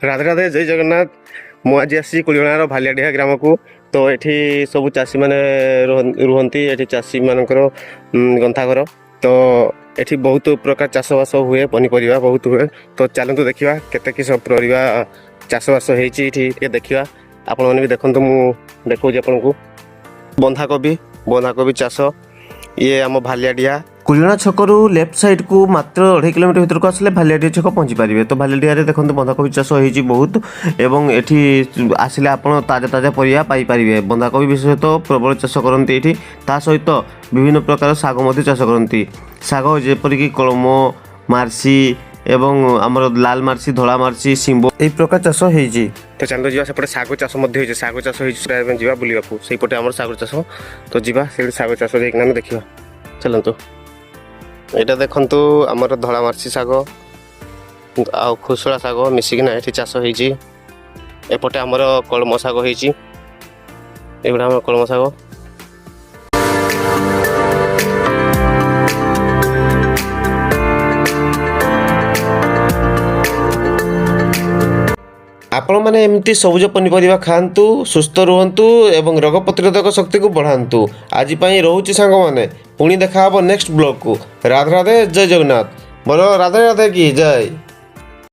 राधे राधे जय जगन्नाथ। मु आज आसी कुलियार भालियाडिहा ग्राम को। तो ये सब चाषी मैंने रुहती ये चाषी मानकर गंथा घर। तो ये बहुत प्रकार चाषबास हुए पनीपरिया बहुत हुए। तो चलतु देखा केते किस परिवा चाषबास होती देखा आपण मैंने भी देखते मुझे देखा आपन को बंधाकोबी चाष ये आम भालियाडिहा कुलियान छकरू लेफ्ट साइड को मात्र 2.5 किलोमीटर भीतर को आसले भालियाडिहा छक पहुँची पारे। तो भालियाडिहा देखते बंधाकोबी चाष होती बहुत एवं एठी आसिले आपण ताजा ताजा परिया पाइपारे। बंधाकोबी विशेषतः तो प्रबल चाष करती ये सहित विभिन्न प्रकार शाग चाष करती। शाग जेपरिक कलम मार्सी एवं आमर लाल मार्सी धला मार्सी शिंबो यही प्रकार चाष होती। तो चलते जावा सेपटे साग चाष साग चाष होगा बुलवा से पटे आम साग चाष। तो जावा से साग चाष जाना देखा चलतु। यहाँ देखु आमर धला मार्सी साग आ खुसला साग मिसिकिना ये चाष होती। एपटे आमर कलम साग होती एगुड़ा आम कलम साग। आपण मैंने एमती सबुज पनीपरिया खातु सुस्थ रुहतु एवं रोग प्रतिरोधक शक्ति को बढ़ातु। आज रोचे सांग मैंने पुणी देखा नेक्स्ट ब्लॉग को। राधे राधे जय जगन्नाथ। बोलो राधे राधे की जय।